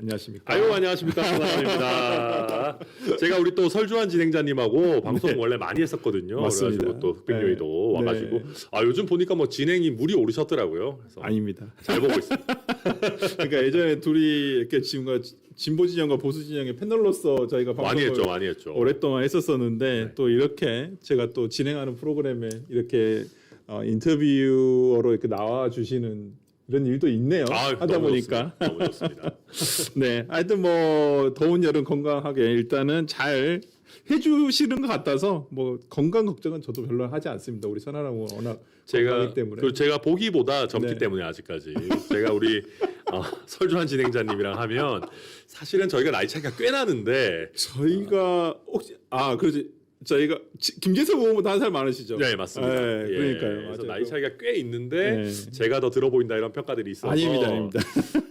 안녕하십니까? 아유, 안녕하십니까, 손아람입니다. 제가 우리 또 설주환 진행자님하고 방송 원래 많이 했었거든요. 맞습니다. 그래가지고 또 흑백요일도 와가지고 아 요즘 보니까 뭐 진행이 물이 오르셨더라고요. 그래서 아닙니다. 잘 보고 있습니다. 그러니까 예전에 둘이 이렇게 지금과 진보 진영과 보수 진영의 패널로서 저희가 많이 방송을 했죠, 많이 했죠. 오랫동안 했었었는데 네. 또 이렇게 제가 또 진행하는 프로그램에 이렇게 인터뷰어로 이렇게 나와 주시는 이런 일도 있네요. 하다 너무 보니까. 좋습니다. 너무 좋습니다. 네, 하여튼 뭐 더운 여름 건강하게 일단은 잘 해주시는 것 같아서 뭐 건강 걱정은 저도 별로 하지 않습니다. 우리 선아람은 워낙 건강하기 때문에. 그리고 제가 보기보다 젊기 네. 때문에 아직까지 제가 우리 설주환 진행자님이랑 하면 사실은 저희가 나이 차이가 꽤 나는데 저희가 혹시 그렇지. 저희가 김재섭 의원보다 한 살 많으시죠? 네, 맞습니다. 네, 예, 그러니까요. 그래서 맞아요. 나이 차이가 꽤 있는데 네. 제가 더 들어 보인다 이런 평가들이 있어서 아닙니다.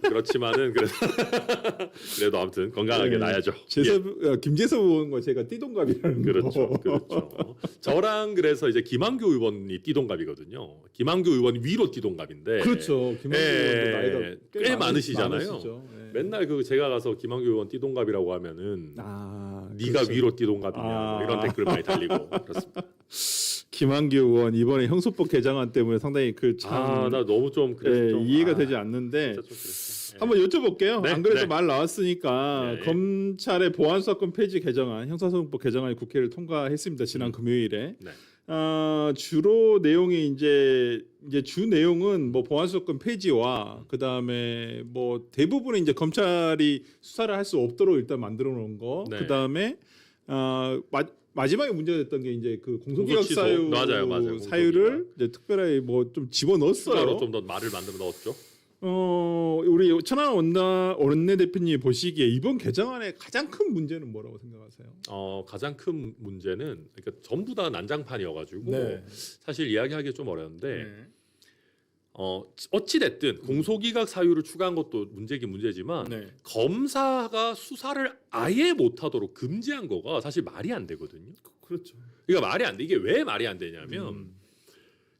그렇지만은 그래도 아무튼 건강하게 네. 나야죠. 김재섭 의원과 제가 띠동갑이라는 그렇죠, 거. 그렇죠. 저랑 그래서 이제 김한규 의원이 띠동갑이거든요. 김한규 의원이 위로 띠동갑인데. 그렇죠. 김한규 의원도 나이가 꽤 많으시잖아요. 많으시죠. 네. 맨날 제가 가서 김한규 의원 띠동갑이라고 하면은 네가 그렇죠. 위로 띠동갑이냐 이런 댓글 많이 달리고 그렇습니다. 김한규 의원 이번에 형소법 개정안 때문에 상당히 나 너무 좀 그래서 좀, 이해가 되지 않는데 진짜 좀 그랬어요. 한번 여쭤볼게요. 네, 안 그래도 네. 말 나왔으니까 네. 검찰의 보안수사권 폐지 개정안, 형사소송법 개정안이 국회를 통과했습니다. 지난 금요일에. 네. 주로 내용이 이제 주 내용은 뭐 보안수사권 폐지와 그 다음에 뭐 대부분은 이제 검찰이 수사를 할 수 없도록 일단 만들어 놓은 거. 네. 그 다음에 마지막에 문제가 됐던 게 이제 그 공소기각 공소 취소. 사유 맞아요. 사유를 이제 특별하게 뭐 좀 집어넣었어요. 추가로 좀 더 말을 만들어 넣었죠. 우리 천안 원내대표님이 보시기에 이번 개정안의 가장 큰 문제는 뭐라고 생각하세요? 가장 큰 문제는 그러니까 전부 다 난장판이어가지고 네. 사실 이야기하기 좀 어려운데 어찌 됐든 공소기각 사유를 추가한 것도 문제긴 문제지만 네. 검사가 수사를 아예 못하도록 금지한 거가 사실 말이 안 되거든요. 그렇죠. 그러니까 말이 안 돼. 이게 왜 말이 안 되냐면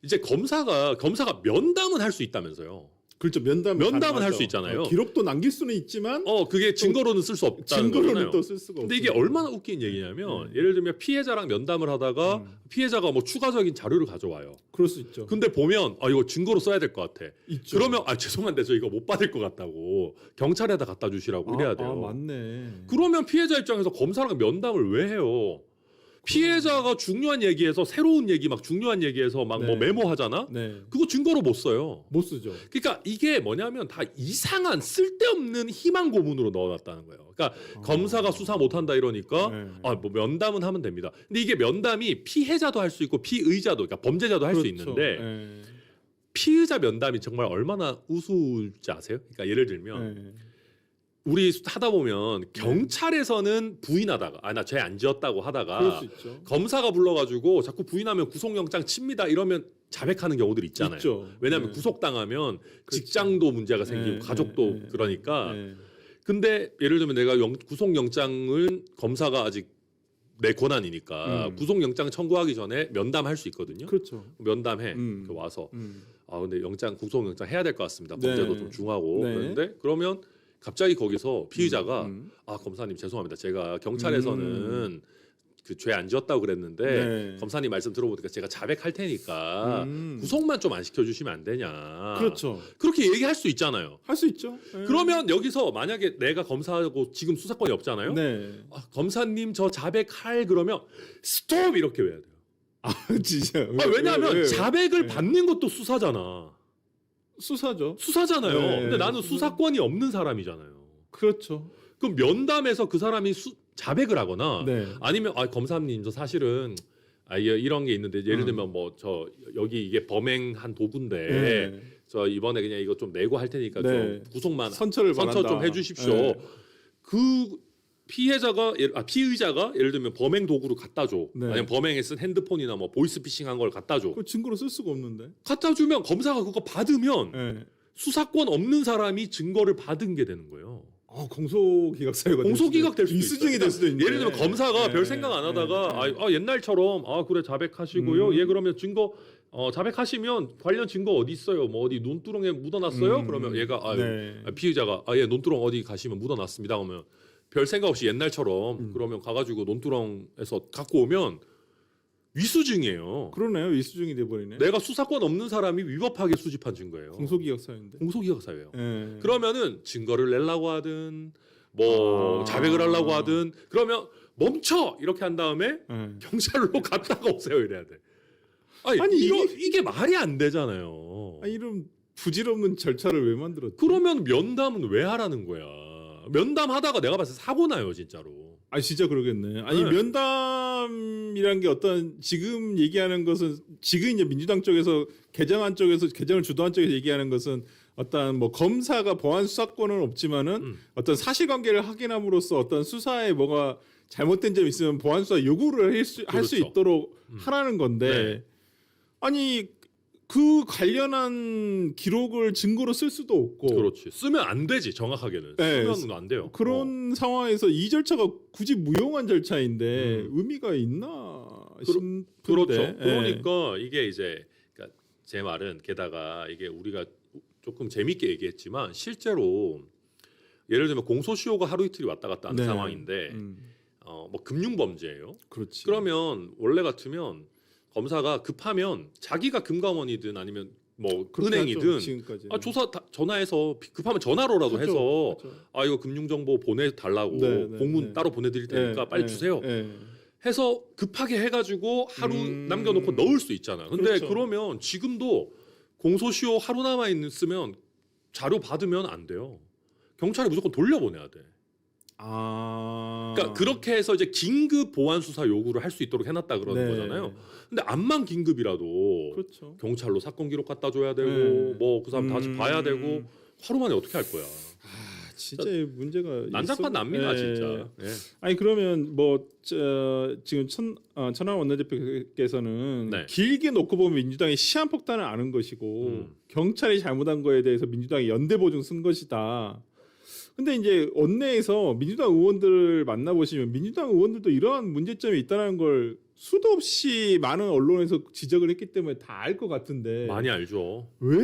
이제 검사가 면담은 할 수 있다면서요. 그렇죠. 면담은 할 수 있잖아요. 기록도 남길 수는 있지만 그게 증거로는 쓸 수 없다는 증거로는 거잖아요. 또 쓸 수가 없어요. 근데 이게 얼마나 웃긴 얘기냐면 예를 들면 피해자랑 면담을 하다가 피해자가 뭐 추가적인 자료를 가져와요. 그럴 수 있죠. 근데 보면 이거 증거로 써야 될 것 같아. 있죠. 그러면 죄송한데 저 이거 못 받을 것 같다고 경찰에다 갖다 주시라고 이래야 돼요. 맞네. 그러면 피해자 입장에서 검사랑 면담을 왜 해요? 피해자가 중요한 얘기에서 새로운 얘기 막 중요한 얘기에서 막 뭐 네. 메모하잖아. 네. 그거 증거로 못 써요. 못 쓰죠. 그러니까 이게 뭐냐면 다 이상한 쓸데없는 희망 고문으로 넣어놨다는 거예요. 그러니까 검사가 수사 못한다 이러니까 네. 뭐 면담은 하면 됩니다. 근데 이게 면담이 피해자도 할 수 있고 피의자도 그러니까 범죄자도 할 수 그렇죠. 있는데 네. 피의자 면담이 정말 얼마나 우스울지 아세요? 그러니까 예를 들면 네. 우리 하다 보면 경찰에서는 부인하다가 나 죄 안 지었다고 그럴 하다가 수 있죠. 검사가 불러가지고 자꾸 부인하면 구속영장 칩니다 이러면 자백하는 경우들 있잖아요. 있죠. 왜냐하면 네. 구속당하면 그렇죠. 직장도 문제가 생기고 네, 가족도 네, 그러니까 네. 근데 예를 들면 내가 구속영장은 검사가 아직 내 권한이니까 구속영장 청구하기 전에 면담할 수 있거든요. 그렇죠. 면담해 와서 근데 구속영장 해야 될 것 같습니다. 네. 범죄도 좀 중하고 네. 그런데 그러면 갑자기 거기서 피의자가 검사님 죄송합니다. 제가 경찰에서는 그 죄 안 지었다고 그랬는데 네. 검사님 말씀 들어보니까 제가 자백할 테니까 구속만 좀 안 시켜주시면 안 되냐. 그렇죠. 그렇게 얘기할 수 있잖아요. 할 수 있죠. 네. 그러면 여기서 만약에 내가 검사하고 지금 수사권이 없잖아요. 네. 검사님 저 자백할 그러면 스톱 이렇게 해야 돼요. 진짜. 왜냐하면 왜? 자백을 받는 것도 수사잖아. 수사죠. 수사잖아요. 네. 근데 나는 수사권이 없는 사람이잖아요. 그렇죠. 그럼 면담에서 그 사람이 자백을 하거나 네. 아니면 검사님 저 사실은 이런 게 있는데 예를 들면 뭐 저 여기 이게 범행한 도구인데 네. 저 이번에 그냥 이거 좀 내고 할 테니까 네. 좀 구속만 선처 좀 해주십시오. 네. 그 피의자가 예를 들면 범행 도구를 갖다 줘. 네. 아니면 범행에 쓴 핸드폰이나 뭐 보이스피싱한 걸 갖다 줘. 그 증거로 쓸 수가 없는데. 갖다 주면 검사가 그거 받으면 네. 수사권 없는 사람이 증거를 받은 게 되는 거예요. 공소기각 사유가 공소기각 될 수도 이수증이 있어요. 될 수도 있는데. 예를 들면 검사가 네. 별 생각 안 하다가 옛날처럼 그래 자백하시고요. 음. 예 그러면 증거 자백하시면 관련 증거 어디 있어요? 뭐 어디 논두렁에 묻어놨어요? 그러면 얘가 네. 피의자가 예 논두렁 어디 가시면 묻어놨습니다. 그러면 별 생각 없이 옛날처럼 그러면 가가지고 논두렁에서 갖고 오면 위수증이에요. 그러네요. 위수증이 돼버리네. 내가 수사권 없는 사람이 위법하게 수집한 증거예요. 공소기각 사유인데. 공소기각 사유예요. 예. 그러면은 증거를 내려고 하든 뭐 자백을 하려고 하든 그러면 멈춰 이렇게 한 다음에 예. 경찰로 갔다가 오세요 이래야 돼. 아니 이게 말이 안 되잖아요. 아니, 이런 부질없는 절차를 왜 만들었지? 그러면 면담은 왜 하라는 거야? 면담하다가 내가 봤을 때 사고 나요 진짜로. 아 진짜 그러겠네. 아니 네. 면담이란 게 어떤 지금 얘기하는 것은 지금 이제 민주당 쪽에서 개정안 쪽에서 개정을 주도한 쪽에서 얘기하는 것은 어떤 뭐 검사가 보안 수사권은 없지만은 어떤 사실관계를 확인함으로써 어떤 수사에 뭐가 잘못된 점이 있으면 보안 수사 요구를 할 수 그렇죠. 있도록 하라는 건데 네. 아니 그 관련한 기록을 증거로 쓸 수도 없고 그렇지. 쓰면 안 되지 정확하게는. 네. 쓰면 안 돼요. 그런 상황에서 이 절차가 굳이 무용한 절차인데 의미가 있나 싶은데. 그렇죠. 예. 그러니까 이게 이제 그러니까 제 말은 게다가 이게 우리가 조금 재밌게 얘기했지만 실제로 예를 들면 공소시효가 하루 이틀이 왔다 갔다 하는 네. 상황인데 뭐 금융 범죄예요. 그렇지. 그러면 원래 같으면 검사가 급하면 자기가 금감원이든 아니면 뭐 그렇게 은행이든 하죠, 지금까지. 조사 전화해서 급하면 전화로라도 하죠, 해서 하죠. 이거 금융정보 보내달라고 네, 네, 공문 네. 따로 보내드릴 테니까 예, 빨리 예, 주세요. 예. 해서 급하게 해가지고 하루 남겨놓고 넣을 수 있잖아. 근데 그렇죠. 그러면 지금도 공소시효 하루 남아 있으면 자료 받으면 안 돼요. 경찰에 무조건 돌려보내야 돼. 아. 그러니까 그렇게 해서 이제 긴급 보안 수사 요구를 할 수 있도록 해놨다 그러는 네. 거잖아요. 근데 암만 긴급이라도 그렇죠. 경찰로 사건 기록 갖다 줘야 되고 네. 뭐 그 사람 다시 봐야 되고 하루 만에 어떻게 할 거야? 아, 진짜 문제가 난장판 납니다 예. 진짜. 예. 아니 그러면 뭐 지금 천하람 원내대표께서는 네. 길게 놓고 보면 민주당이 시한폭탄을 아는 것이고 경찰이 잘못한 거에 대해서 민주당이 연대 보증 쓴 것이다. 근데 이제 원내에서 민주당 의원들을 만나보시면 민주당 의원들도 이러한 문제점이 있다는 걸 수도 없이 많은 언론에서 지적을 했기 때문에 다 알 것 같은데 많이 알죠. 왜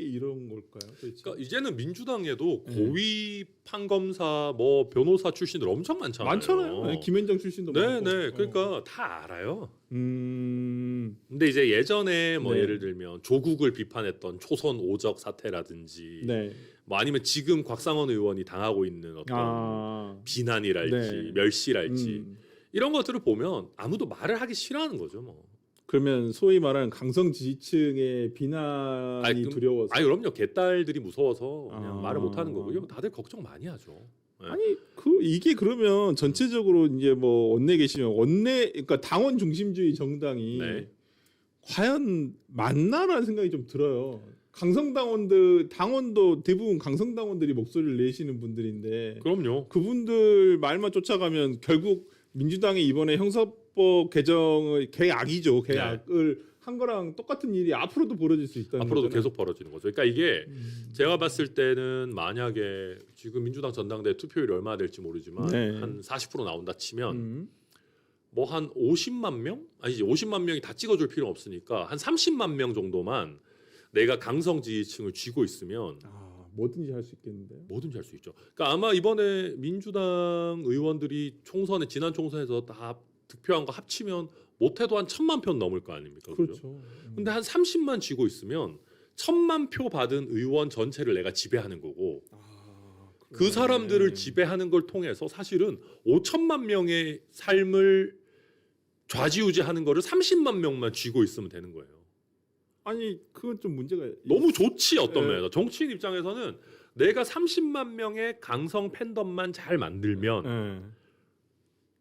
이런 걸까요? 도대체? 그러니까 이제는 민주당에도 네. 고위 판검사 뭐 변호사 출신들 엄청 많잖아요. 많잖아요. 네, 김현정 출신도 네, 많고. 네. 그러니까 다 알아요. 음. 근데 이제 예전에 뭐 네. 예를 들면 조국을 비판했던 초선 오적 사태라든지 네. 뭐 아니면 지금 곽상원 의원이 당하고 있는 어떤 비난이랄지 네. 멸시랄지 이런 것들을 보면 아무도 말을 하기 싫어하는 거죠, 뭐. 그러면 소위 말하는 강성 지지층의 비난이 아니, 두려워서. 그럼요. 개딸들이 무서워서 그냥 아. 말을 못 하는 거고요. 다들 걱정 많이 하죠. 네. 아니 이게 그러면 전체적으로 이제 뭐 원내 계시면 그러니까 당원 중심주의 정당이 네. 과연 맞나라는 생각이 좀 들어요. 당원도 대부분 강성 당원들이 목소리를 내시는 분들인데 그럼요. 그분들 말만 쫓아가면 결국 민주당이 이번에 형사법 개정을 계약이죠. 계약을 한 거랑 똑같은 일이 앞으로도 벌어질 수 있다는 앞으로도 거잖아요. 계속 벌어지는 거죠. 그러니까 이게 제가 봤을 때는 만약에 지금 민주당 전당대 투표율이 얼마나 될지 모르지만 네. 한 40% 나온다 치면 뭐 한 50만 명? 아니지 50만 명이 다 찍어줄 필요는 없으니까 한 30만 명 정도만 내가 강성 지지층을 쥐고 있으면 뭐든지 할 수 있겠는데. 뭐든지 할 수 있죠. 그러니까 아마 이번에 민주당 의원들이 지난 총선에서 다 득표한 거 합치면 못해도 한 1,000만 표 넘을 거 아닙니까? 그죠? 그렇죠. 근데 한 30만 쥐고 있으면 1,000만 표 받은 의원 전체를 내가 지배하는 거고 그 사람들을 지배하는 걸 통해서 사실은 5천만 명의 삶을 좌지우지하는 거를 30만 명만 쥐고 있으면 되는 거예요. 아니 그건 좀 문제가 너무 좋지 어떤 네. 면에서 정치인 입장에서는 내가 30만 명의 강성 팬덤만 잘 만들면 네.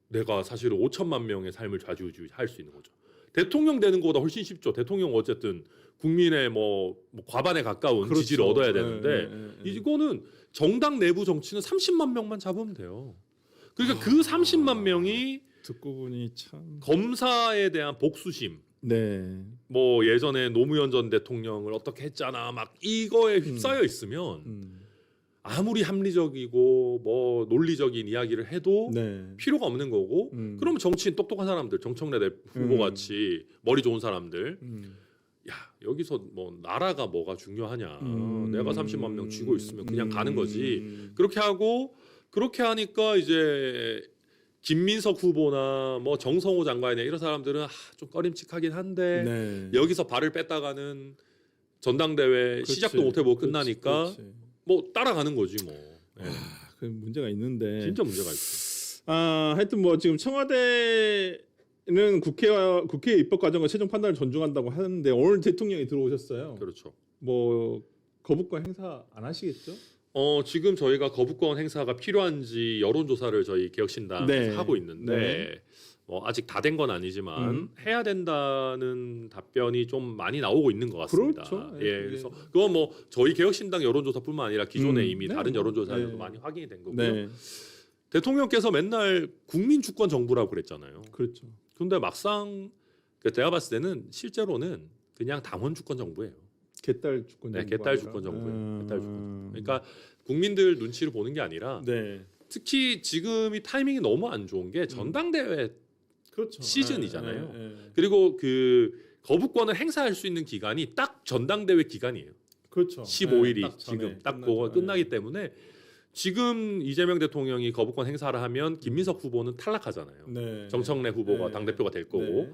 내가 사실은 5천만 명의 삶을 좌지우지할 수 있는 거죠. 대통령 되는 것보다 훨씬 쉽죠. 대통령 어쨌든 국민의 뭐 과반에 가까운 그렇죠. 지지를 얻어야 되는데 네. 이거는 정당 내부 정치는 30만 명만 잡으면 돼요. 그러니까 그 30만 명이 듣고 보니 참. 검사에 대한 복수심, 네. 뭐 예전에 노무현 전 대통령을 어떻게 했잖아, 막 이거에 휩싸여 있으면 아무리 합리적이고 뭐 논리적인 이야기를 해도 네. 필요가 없는 거고, 그러면 정치인 똑똑한 사람들, 정청래 후보 같이 머리 좋은 사람들, 여기서 뭐 나라가 뭐가 중요하냐. 내가 30만 명 쥐고 있으면 그냥 가는 거지. 그렇게 하고 그렇게 하니까 이제 김민석 후보나 뭐 정성호 장관이나 이런 사람들은 좀 꺼림칙하긴 한데 네. 여기서 발을 뺐다가는 전당대회 그렇지. 시작도 못 해보고 그렇지, 끝나니까 그렇지. 뭐 따라가는 거지 뭐. 예. 그 문제가 있는데. 진짜 문제가 있어. 하여튼 뭐 지금 청와대는 국회 입법 과정과 최종 판단을 존중한다고 하는데 오늘 대통령이 들어오셨어요. 그렇죠. 뭐 거부권 행사 안 하시겠죠? 지금 저희가 거부권 행사가 필요한지 여론조사를 저희 개혁신당 네. 하고 있는데 네. 뭐 아직 다 된 건 아니지만 해야 된다는 답변이 좀 많이 나오고 있는 것 같습니다. 그렇죠. 예, 네. 그래서 그건 뭐 저희 개혁신당 여론조사뿐만 아니라 기존에 이미 네. 다른 여론조사에서도 네. 많이 확인이 된 거고요. 네, 대통령께서 맨날 국민 주권 정부라고 그랬잖아요. 그렇죠. 근데 막상 제가 봤을 때는 실제로는 그냥 당원 주권 정부예요. 개딸 주권 네, 정부. 개딸 주권 정부예요. 개딸 주권 정부. 그러니까 국민들 눈치를 보는 게 아니라 네, 특히 지금 이 타이밍이 너무 안 좋은 게 전당대회 그렇죠. 시즌이잖아요. 네. 그리고 그 거부권을 행사할 수 있는 기간이 딱 전당대회 기간이에요. 그렇죠. 15일이 딱 전에 지금 딱 끝나죠. 그거 끝나기 때문에 지금 이재명 대통령이 거부권 행사를 하면 김민석 후보는 탈락하잖아요. 네. 정청래 후보가 네. 당대표가 될 거고 네.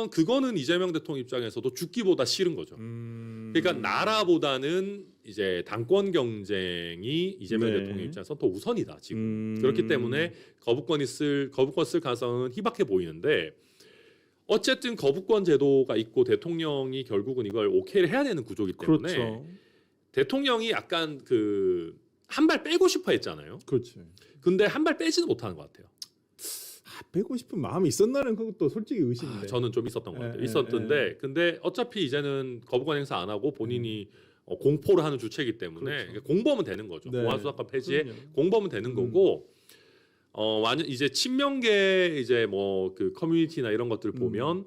그거는 이재명 대통령 입장에서도 죽기보다 싫은 거죠. 그러니까 나라보다는 이제 당권 경쟁이 이재명 네. 대통령 입장에서 더 우선이다 지금. 그렇기 때문에 거부권 쓸 가능성은 희박해 보이는데 어쨌든 거부권 제도가 있고 대통령이 결국은 이걸 오케이를 해야 되는 구조이기 때문에 그렇죠. 대통령이 약간 그 한 발 빼고 싶어 했잖아요. 그렇지. 근데 한 발 빼지는 못하는 것 같아요. 빼고 싶은 마음이 있었나는 그것도 솔직히 의심인데. 저는 좀 있었던 것 같아요. 예, 있었던데 근데 어차피 이제는 거부권 행사 안 하고 본인이 공포를 하는 주체이기 때문에 그렇죠. 공범은 되는 거죠. 네. 보안수사권 폐지에 그럼요. 공범은 되는 거고 완전 이제 친명계 이제 뭐 그 커뮤니티나 이런 것들 보면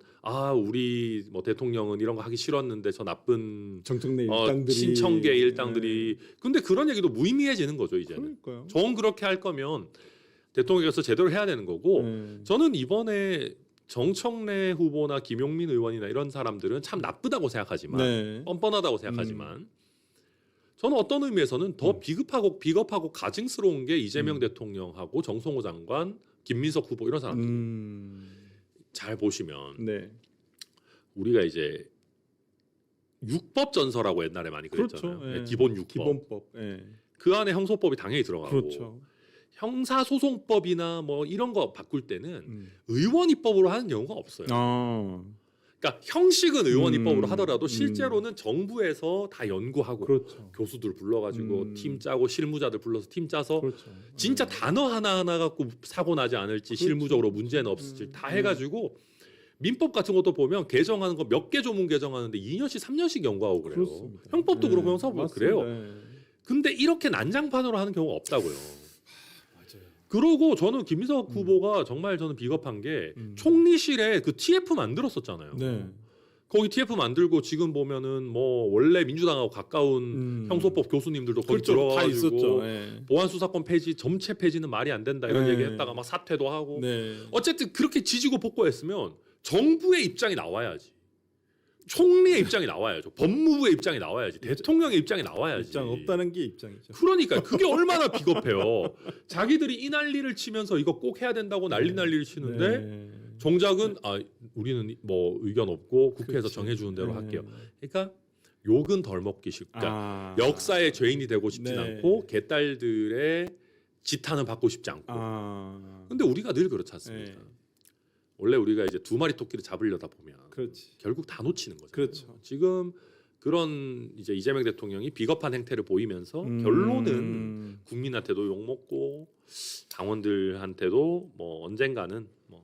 우리 뭐 대통령은 이런 거 하기 싫었는데 저 나쁜 정청래 일당들이 친청계 일당들이 근데 그런 얘기도 무의미해지는 거죠 이제는. 그러니까요. 정 그렇게 할 거면 대통령께서 제대로 해야 되는 거고 저는 이번에 정청래 후보나 김용민 의원이나 이런 사람들은 참 나쁘다고 생각하지만 네. 뻔뻔하다고 생각하지만 저는 어떤 의미에서는 더 비겁하고 가증스러운 게 이재명 대통령하고 정성호 장관, 김민석 후보 이런 사람들 잘 보시면 네. 우리가 이제 육법 전서라고 옛날에 많이 그랬잖아요. 그렇죠. 예. 기본 육법. 기본법. 예. 그 안에 형소법이 당연히 들어가고 그렇죠. 형사소송법이나 뭐 이런 거 바꿀 때는 의원 입법으로 하는 경우가 없어요. 그러니까 형식은 의원 입법으로 하더라도 실제로는 정부에서 다 연구하고 그렇죠. 교수들 불러가지고 팀 짜고 실무자들 불러서 팀 짜서 그렇죠. 진짜 단어 하나 갖고 사고 나지 않을지 그렇죠. 실무적으로 문제는 없을지 다 해가지고 민법 같은 것도 보면 개정하는 거 몇 개 조문 개정하는데 2년씩 3년씩 연구하고 그래요. 그렇습니다. 형법도 네. 그렇고 형사법도 그래요. 네. 근데 이렇게 난장판으로 하는 경우가 없다고요. 맞아요. 그러고 저는 김민석 후보가 정말 저는 비겁한 게 총리실에 그 TF 만들었었잖아요. 네. 거기 TF 만들고 지금 보면은 뭐 원래 민주당하고 가까운 형소법 교수님들도 거기 그렇죠. 다 들어가지고 있었죠. 예. 보안수사권 폐지 전체 폐지는 말이 안 된다 이런 네. 얘기했다가 막 사퇴도 하고 네. 어쨌든 그렇게 지지고 볶고했으면 정부의 입장이 나와야지. 총리의 입장이 나와야죠. 법무부의 입장이 나와야지. 대통령의 입장이 나와야지. 입장 없다는 게 입장이죠. 그러니까 그게 얼마나 비겁해요. 자기들이 이 난리를 치면서 이거 꼭 해야 된다고 난리를 치는데 네. 정작은 우리는 뭐 의견 없고 국회에서 그렇지. 정해주는 대로 네. 할게요. 그러니까 욕은 덜 먹기 쉽다. 역사의 죄인이 되고 싶진 네. 않고 개딸들의 지탄은 받고 싶지 않고. 근데 우리가 늘 그렇지 않습니까? 네. 원래 우리가 이제 두 마리 토끼를 잡으려다 보면 그렇지. 결국 다 놓치는 거죠. 그렇죠. 지금 그런 이제 이재명 대통령이 비겁한 행태를 보이면서 결론은 국민한테도 욕 먹고 당원들한테도 뭐 언젠가는 뭐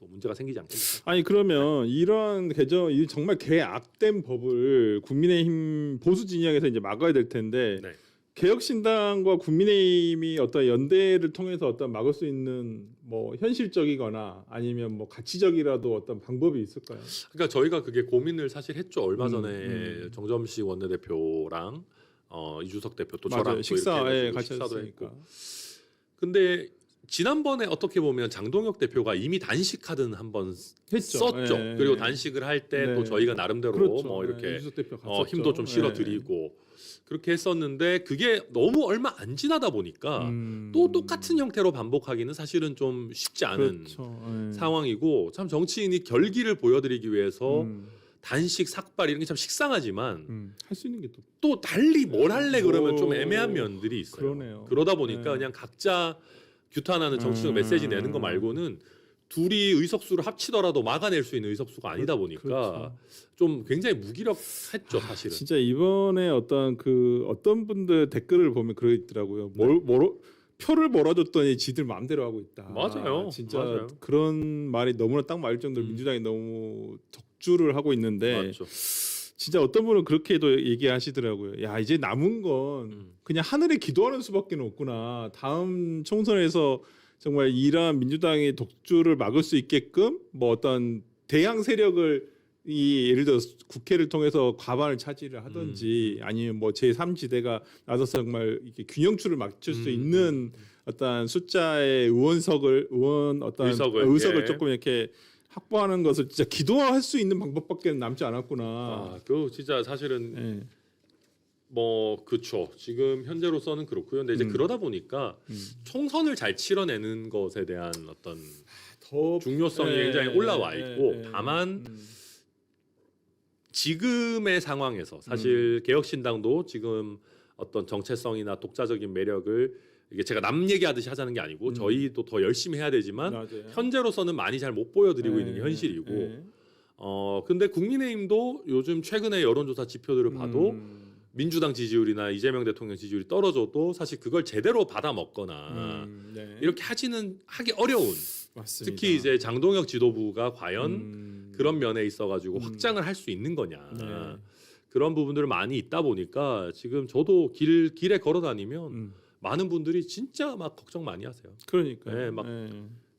또 문제가 생기지 않겠습니까? 아니 그러면 이런 개정 이 정말 개악된 법을 국민의힘 보수 진영에서 이제 막아야 될 텐데 네. 개혁신당과 국민의힘이 어떤 연대를 통해서 어떤 막을 수 있는 뭐 현실적이거나 아니면 뭐 가치적이라도 어떤 방법이 있을까요? 그러니까 저희가 그게 고민을 사실 했죠. 얼마 전에 정점식 원내대표랑 이주석 대표 또 저랑 또 식사에 이렇게 같이 식사도 했으니까. 했고. 근데 지난번에 어떻게 보면 장동혁 대표가 이미 단식 카드는 한번 썼죠. 예. 그리고 단식을 할 때 또 네. 저희가 나름대로 그렇죠. 뭐 이렇게 이준석 대표 갔었죠. 힘도 좀 실어드리고 그렇게 했었는데 그게 너무 얼마 안 지나다 보니까 또 똑같은 형태로 반복하기는 사실은 좀 쉽지 않은 그렇죠. 예. 상황이고 참 정치인이 결기를 보여드리기 위해서 단식, 삭발 이런 게 참 식상하지만 할 수 있는 게 또 또 달리 뭘 할래 그러면 좀 오, 애매한 면들이 있어요. 그러네요. 그러다 보니까 네. 그냥 각자 규탄하는 정치적 메시지 내는 거 말고는 둘이 의석수를 합치더라도 막아낼 수 있는 의석수가 아니다 보니까 그렇죠. 좀 굉장히 무기력했죠 사실은. 진짜 이번에 어떤 분들 댓글을 보면 그러더라고요. 표를 몰아줬더니 지들 마음대로 하고 있다. 맞아요. 진짜 맞아요. 그런 말이 너무나 딱 맞을 정도로 민주당이 너무 적주를 하고 있는데 맞죠. 진짜 어떤 분은 그렇게도 얘기하시더라고요. 야 이제 남은 건 그냥 하늘에 기도하는 수밖에 없구나. 다음 총선에서 정말 이러한 민주당의 독주를 막을 수 있게끔 뭐 어떤 대항 세력을 예를 들어 국회를 통해서 과반을 차지를 하든지 아니면 뭐 제3지대가 나서서 정말 이렇게 균형추를 맞출 수 있는 어떤 숫자의 의석을 예. 조금 이렇게 확보하는 것을 진짜 기도할 수 있는 방법밖에 남지 않았구나. 그 진짜 사실은 예. 뭐 그렇죠. 지금 현재로서는 그렇고요. 근데 이제 그러다 보니까 총선을 잘 치러내는 것에 대한 어떤 더 중요성이 예, 굉장히 올라와 있고 예, 다만 지금의 상황에서 사실 개혁신당도 지금 어떤 정체성이나 독자적인 매력을 이게 제가 남 얘기하듯이 하자는 게 아니고 저희도 더 열심히 해야 되지만 맞아요. 현재로서는 많이 잘 못 보여드리고 예, 있는 게 현실이고 예. 근데 국민의힘도 요즘 최근의 여론조사 지표들을 봐도 민주당 지지율이나 이재명 대통령 지지율이 떨어져도 사실 그걸 제대로 받아 먹거나 네. 이렇게 하기 어려운 맞습니다. 특히 이제 장동혁 지도부가 과연 그런 면에 있어가지고 확장을 할 수 있는 거냐 네. 그런 부분들 많이 있다 보니까 지금 저도 길에 걸어 다니면 많은 분들이 진짜 막 걱정 많이 하세요. 그러니까 네, 막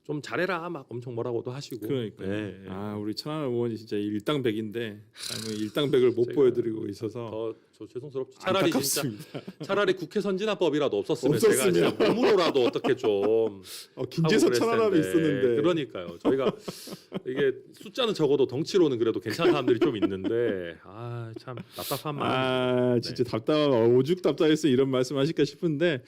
좀 잘해라 막 엄청 뭐라고도 하시고. 그러니까 네, 아 우리 천하람 의원이 진짜 일당백인데 일당백을 못 제가 보여드리고 있어서 저 죄송스럽죠. 안타깝습니다. 차라리 국회 선진화법이라도 없었으면 제가 없었으면. 진짜 몸으로라도 어떻게 좀 김재선 하고 천하람이 그랬을 텐데. 있었는데 그러니까요. 저희가 이게 숫자는 적어도 덩치로는 그래도 괜찮은 사람들이 좀 있는데 참 답답한 마음. 진짜 답답한 오죽 답답해서 이런 말씀하실까 싶은데